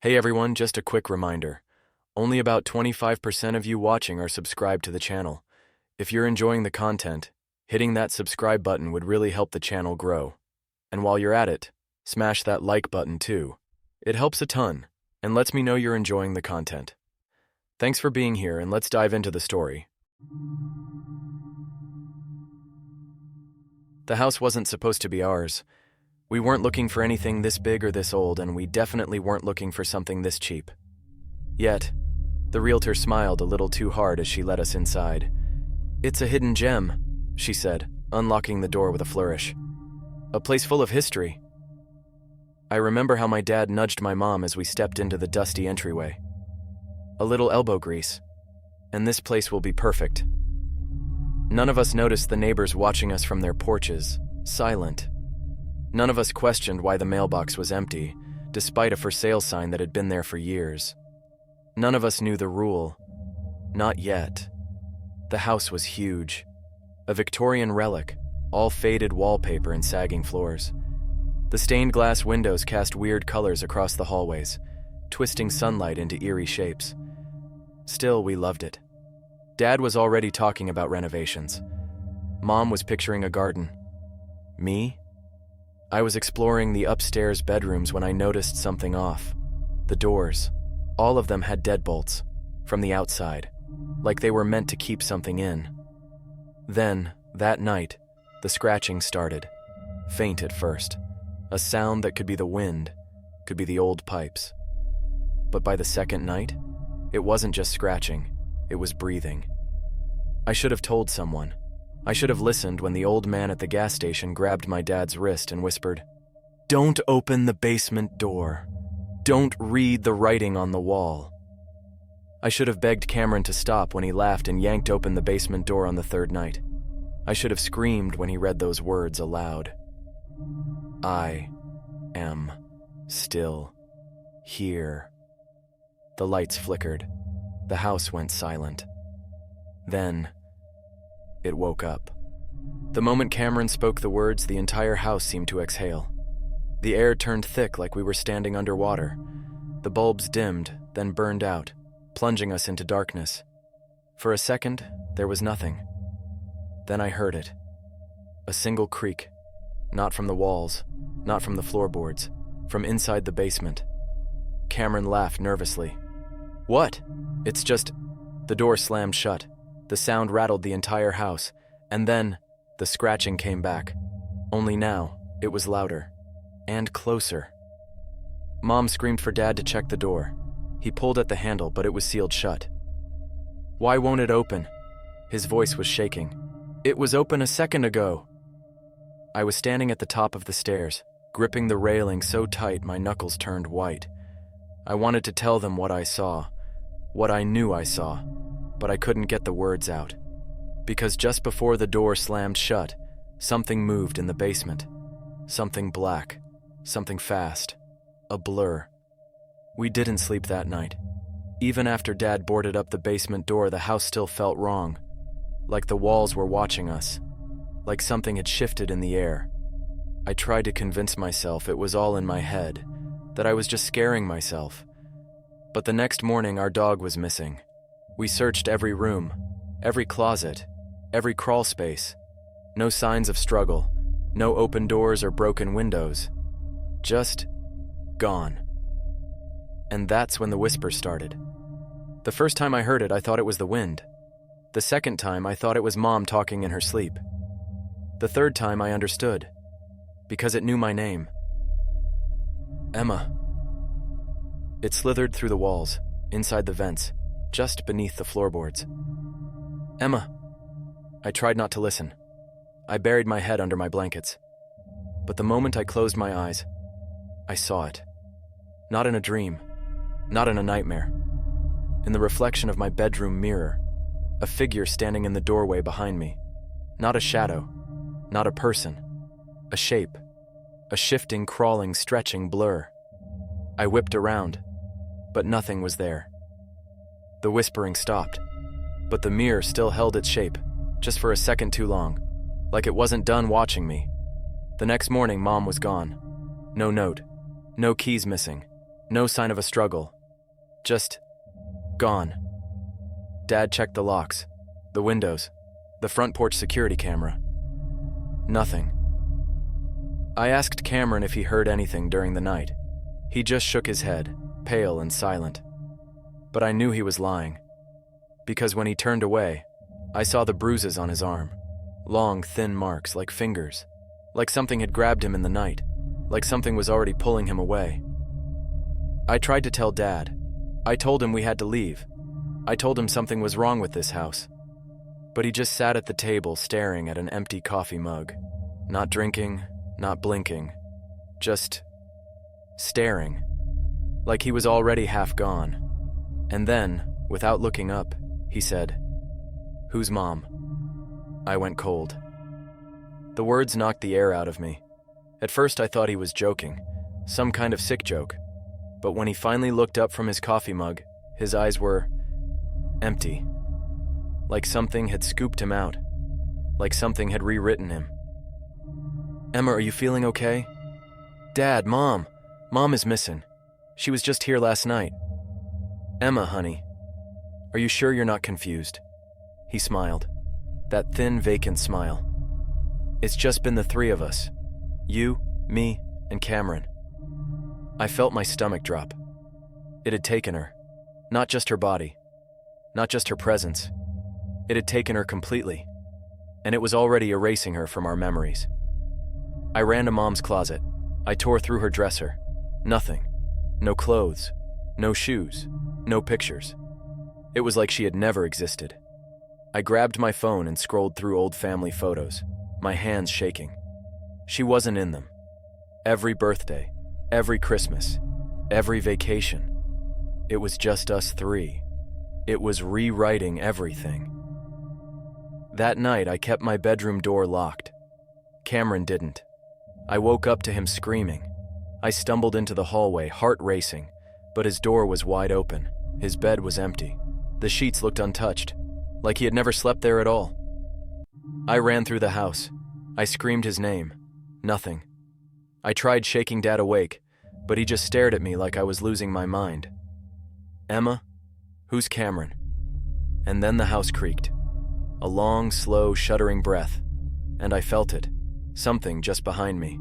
Hey everyone, just a quick reminder. Only about 25% of you watching are subscribed to the channel. If you're enjoying the content, hitting that subscribe button would really help the channel grow. And while you're at it, smash that like button too. It helps a ton, and lets me know you're enjoying the content. Thanks for being here, and let's dive into the story. The house wasn't supposed to be ours. We weren't looking for anything this big or this old, and we definitely weren't looking for something this cheap. Yet, the realtor smiled a little too hard as she let us inside. "It's a hidden gem," she said, unlocking the door with a flourish. "A place full of history." I remember how my dad nudged my mom as we stepped into the dusty entryway. "A little elbow grease, and this place will be perfect." None of us noticed the neighbors watching us from their porches, silent. None of us questioned why the mailbox was empty, despite a for sale sign that had been there for years. None of us knew the rule. Not yet. The house was huge. A Victorian relic, all faded wallpaper and sagging floors. The stained glass windows cast weird colors across the hallways, twisting sunlight into eerie shapes. Still, we loved it. Dad was already talking about renovations. Mom was picturing a garden. Me? I was exploring the upstairs bedrooms when I noticed something off. The doors, all of them had deadbolts, from the outside, like they were meant to keep something in. Then, that night, the scratching started, faint at first, a sound that could be the wind, could be the old pipes. But by the second night, it wasn't just scratching, it was breathing. I should have told someone. I should have listened when the old man at the gas station grabbed my dad's wrist and whispered, "Don't open the basement door. Don't read the writing on the wall." I should have begged Cameron to stop when he laughed and yanked open the basement door on the third night. I should have screamed when he read those words aloud. "I am still here." The lights flickered. The house went silent. Then, it woke up. The moment Cameron spoke the words, the entire house seemed to exhale. The air turned thick like we were standing underwater. The bulbs dimmed, then burned out, plunging us into darkness. For a second, there was nothing. Then I heard it. A single creak. Not from the walls, not from the floorboards, from inside the basement. Cameron laughed nervously. "What? It's just..." The door slammed shut. The sound rattled the entire house, and then the scratching came back. Only now, it was louder. And closer. Mom screamed for Dad to check the door. He pulled at the handle, but it was sealed shut. "Why won't it open?" His voice was shaking. "It was open a second ago." I was standing at the top of the stairs, gripping the railing so tight my knuckles turned white. I wanted to tell them what I saw, what I knew I saw, but I couldn't get the words out. Because just before the door slammed shut, something moved in the basement. Something black, something fast, a blur. We didn't sleep that night. Even after Dad boarded up the basement door, the house still felt wrong. Like the walls were watching us. Like something had shifted in the air. I tried to convince myself it was all in my head, that I was just scaring myself. But the next morning, our dog was missing. We searched every room, every closet, every crawl space. No signs of struggle, no open doors or broken windows. Just gone. And that's when the whispers started. The first time I heard it, I thought it was the wind. The second time, I thought it was Mom talking in her sleep. The third time, I understood, because it knew my name. Emma. It slithered through the walls, inside the vents, just beneath the floorboards. "Emma." I tried not to listen. I buried my head under my blankets. But the moment I closed my eyes, I saw it. Not in a dream, not in a nightmare. In the reflection of my bedroom mirror, a figure standing in the doorway behind me. Not a shadow, not a person, a shape, a shifting, crawling, stretching blur. I whipped around, but nothing was there. The whispering stopped, but the mirror still held its shape, just for a second too long, like it wasn't done watching me. The next morning, Mom was gone. No note, no keys missing, No sign of a struggle. Just gone. Dad checked the locks, the windows, the front porch security camera. Nothing. I asked Cameron if he heard anything during the night. He just shook his head, pale and silent. But I knew he was lying, because when he turned away, I saw the bruises on his arm. Long, thin marks like fingers, like something had grabbed him in the night, like something was already pulling him away. I tried to tell Dad. I told him we had to leave. I told him something was wrong with this house. But he just sat at the table staring at an empty coffee mug. Not drinking, not blinking. Just staring. Like he was already half gone. And then, without looking up, he said, "Who's Mom?" I went cold. The words knocked the air out of me. At first I thought he was joking, some kind of sick joke. But when he finally looked up from his coffee mug, his eyes were empty. Like something had scooped him out. Like something had rewritten him. "Emma, are you feeling okay?" "Dad, Mom. Mom is missing. She was just here last night." "Emma, honey. Are you sure you're not confused?" He smiled. That thin, vacant smile. "It's just been the three of us. You, me, and Cameron." I felt my stomach drop. It had taken her. Not just her body. Not just her presence. It had taken her completely. And it was already erasing her from our memories. I ran to Mom's closet. I tore through her dresser. Nothing. No clothes. No shoes. No pictures. It was like she had never existed. I grabbed my phone and scrolled through old family photos, my hands shaking. She wasn't in them. Every birthday, every Christmas, every vacation. It was just us three. It was rewriting everything. That night, I kept my bedroom door locked. Cameron didn't. I woke up to him screaming. I stumbled into the hallway, heart racing, but his door was wide open. His bed was empty. The sheets looked untouched, like he had never slept there at all. I ran through the house. I screamed his name. Nothing. I tried shaking Dad awake, but he just stared at me like I was losing my mind. "Emma, who's Cameron?" And then the house creaked. A long, slow, shuddering breath, and I felt it, something just behind me.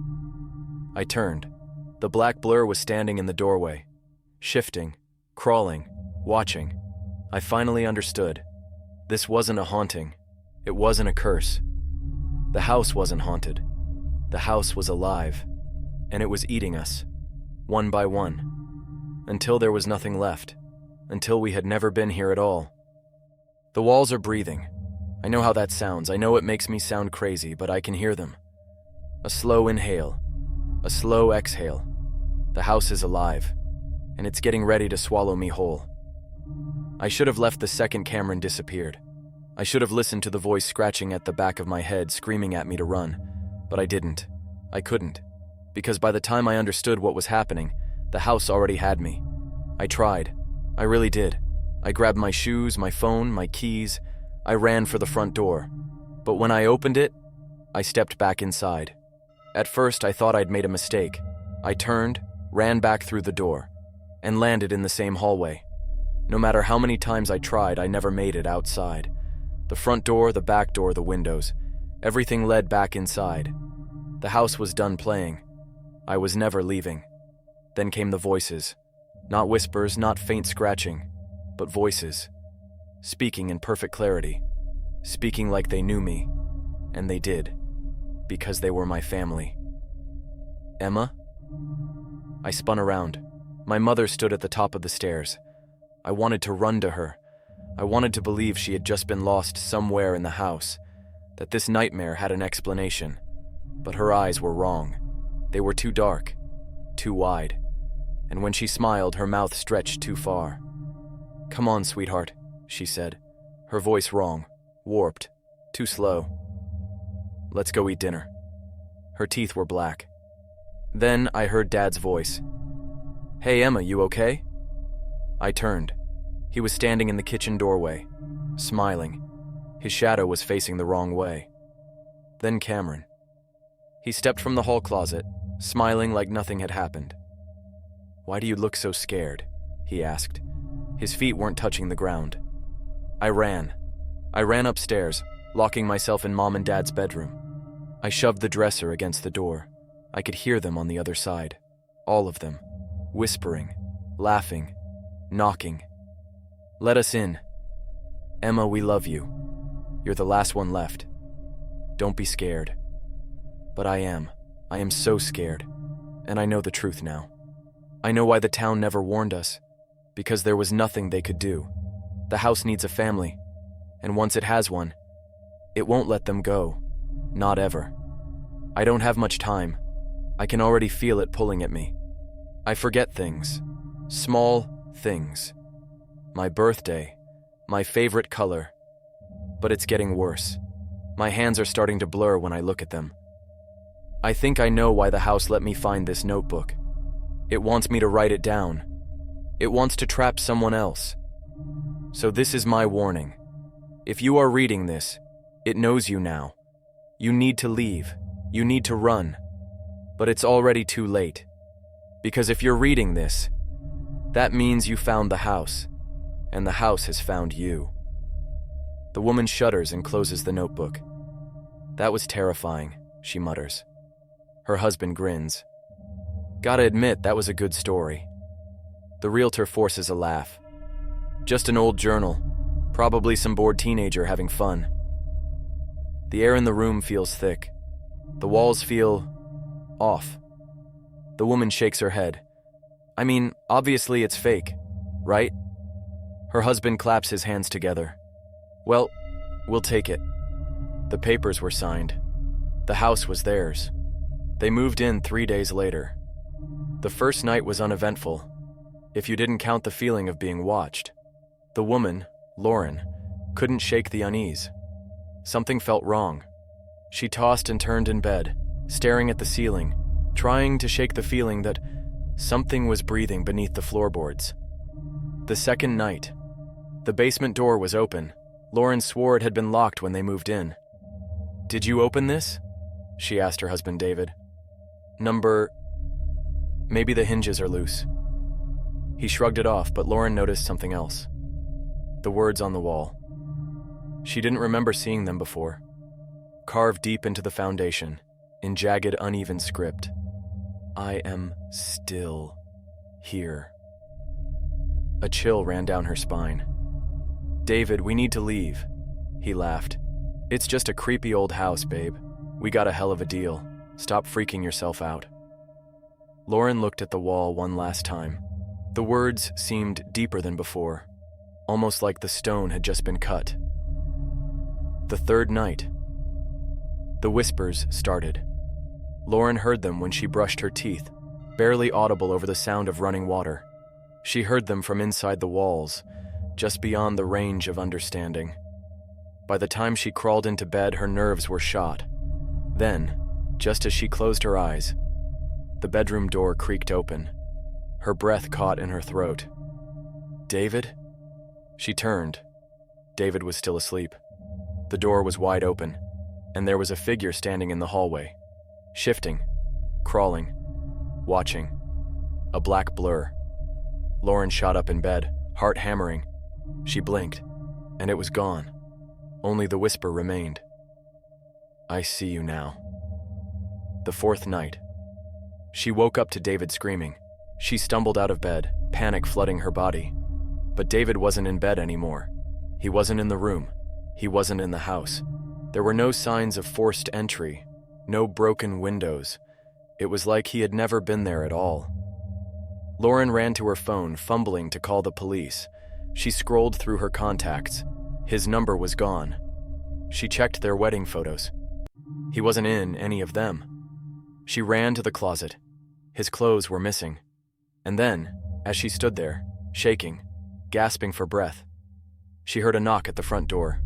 I turned. The black blur was standing in the doorway, shifting, crawling, watching. I finally understood. This wasn't a haunting. It wasn't a curse. The house wasn't haunted. The house was alive, and it was eating us, one by one, until there was nothing left, until we had never been here at all. The walls are breathing. I know how that sounds. I know it makes me sound crazy, but I can hear them. A slow inhale, a slow exhale. The house is alive, and it's getting ready to swallow me whole. I should have left the second Cameron disappeared. I should have listened to the voice scratching at the back of my head, screaming at me to run, but I didn't. I couldn't, because by the time I understood what was happening, the house already had me. I tried. I really did. I grabbed my shoes, my phone, my keys. I ran for the front door. But when I opened it, I stepped back inside. At first, I thought I'd made a mistake. I turned, ran back through the door, and landed in the same hallway. No matter how many times I tried, I never made it outside. The front door, the back door, the windows, everything led back inside. The house was done playing. I was never leaving. Then came the voices. Not whispers, not faint scratching, but voices. Speaking in perfect clarity. Speaking like they knew me. And they did. Because they were my family. "Emma?" I spun around. My mother stood at the top of the stairs. I wanted to run to her. I wanted to believe she had just been lost somewhere in the house, that this nightmare had an explanation. But her eyes were wrong. They were too dark, too wide. And when she smiled, her mouth stretched too far. "Come on, sweetheart," she said, her voice wrong, warped, too slow. "Let's go eat dinner." Her teeth were black. Then I heard Dad's voice. "Hey, Emma, you okay?" I turned. He was standing in the kitchen doorway, smiling. His shadow was facing the wrong way. Then Cameron. He stepped from the hall closet, smiling like nothing had happened. "Why do you look so scared?" he asked. His feet weren't touching the ground. I ran. I ran upstairs, locking myself in Mom and Dad's bedroom. I shoved the dresser against the door. I could hear them on the other side. All of them. Whispering, laughing, knocking. "Let us in. Emma, we love you. You're the last one left. Don't be scared." But I am. I am so scared. And I know the truth now. I know why the town never warned us. Because there was nothing they could do. The house needs a family. And once it has one, it won't let them go. Not ever. I don't have much time. I can already feel it pulling at me. I forget things. Small things. My birthday. My favorite color. But it's getting worse. My hands are starting to blur when I look at them. I think I know why the house let me find this notebook. It wants me to write it down. It wants to trap someone else. So this is my warning. If you are reading this, it knows you now. You need to leave. You need to run. But it's already too late. Because if you're reading this, that means you found the house, and the house has found you. The woman shudders and closes the notebook. "That was terrifying," she mutters. Her husband grins. "Gotta admit, that was a good story." The realtor forces a laugh. "Just an old journal. Probably some bored teenager having fun." The air in the room feels thick. The walls feel off. The woman shakes her head. "I mean, obviously it's fake, right?" Her husband claps his hands together. "Well, we'll take it." The papers were signed. The house was theirs. They moved in 3 days later. The first night was uneventful, if you didn't count the feeling of being watched. The woman, Lauren, couldn't shake the unease. Something felt wrong. She tossed and turned in bed, staring at the ceiling, trying to shake the feeling that something was breathing beneath the floorboards. The second night, the basement door was open. Lauren swore it had been locked when they moved in. "Did you open this?" she asked her husband David. Maybe the hinges are loose." He shrugged it off, but Lauren noticed something else. The words on the wall. She didn't remember seeing them before. Carved deep into the foundation, in jagged, uneven script. "I am still here." A chill ran down her spine. "David, we need to leave." He laughed. "It's just a creepy old house, babe. We got a hell of a deal. Stop freaking yourself out." Lauren looked at the wall one last time. The words seemed deeper than before, almost like the stone had just been cut. The third night. The whispers started. Lauren heard them when she brushed her teeth, barely audible over the sound of running water. She heard them from inside the walls, just beyond the range of understanding. By the time she crawled into bed, her nerves were shot. Then, just as she closed her eyes, the bedroom door creaked open. Her breath caught in her throat. "David?" She turned. David was still asleep. The door was wide open, and there was a figure standing in the hallway, shifting, crawling, watching. A black blur. Lauren shot up in bed, heart hammering. She blinked, and it was gone. Only the whisper remained. "I see you now." The fourth night. She woke up to David screaming. She stumbled out of bed, panic flooding her body. But David wasn't in bed anymore. He wasn't in the room. He wasn't in the house. There were no signs of forced entry, no broken windows. It was like he had never been there at all. Lauren ran to her phone, fumbling to call the police. She scrolled through her contacts. His number was gone. She checked their wedding photos. He wasn't in any of them. She ran to the closet. His clothes were missing. And then, as she stood there, shaking, gasping for breath, she heard a knock at the front door.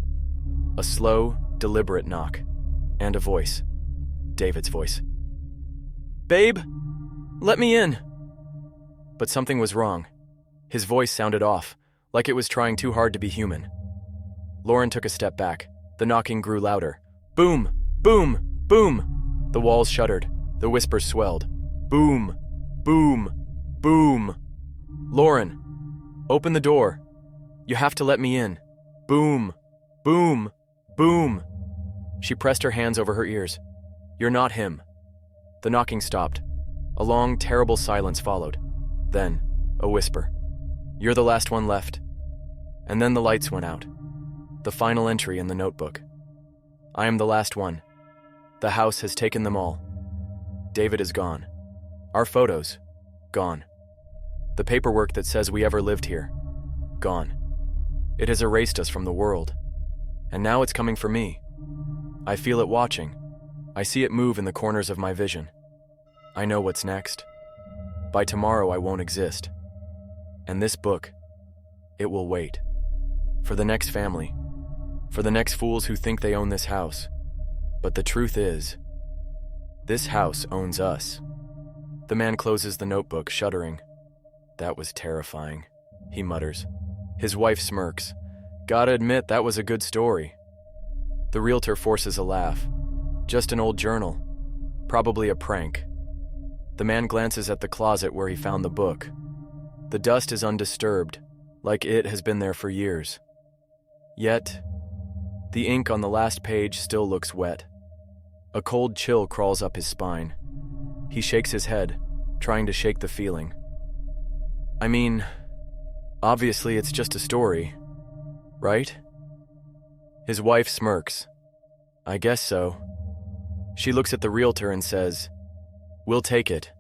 A slow, deliberate knock. And a voice. David's voice. "Babe, let me in." But something was wrong. His voice sounded off, like it was trying too hard to be human. Lauren took a step back. The knocking grew louder. Boom! Boom! Boom! The walls shuddered. The whispers swelled. Boom! Boom! Boom! Lauren, open the door. You have to let me in. Boom! Boom! Boom! She pressed her hands over her ears. You're not him. The knocking stopped. A long, terrible silence followed. Then, a whisper. You're the last one left. And then the lights went out. The final entry in the notebook. I am the last one. The house has taken them all. David is gone. Our photos, gone. The paperwork that says we ever lived here, gone. It has erased us from the world. And now it's coming for me. I feel it watching. I see it move in the corners of my vision. I know what's next. By tomorrow, I won't exist. And this book, it will wait. For the next family. For the next fools who think they own this house. But the truth is, this house owns us. The man closes the notebook, shuddering. That was terrifying, he mutters. His wife smirks. Gotta admit, that was a good story. The realtor forces a laugh. Just an old journal. Probably a prank. The man glances at the closet where he found the book. The dust is undisturbed, like it has been there for years. Yet, the ink on the last page still looks wet. A cold chill crawls up his spine. He shakes his head, trying to shake the feeling. I mean, obviously it's just a story, right? His wife smirks. I guess so. She looks at the realtor and says, We'll take it.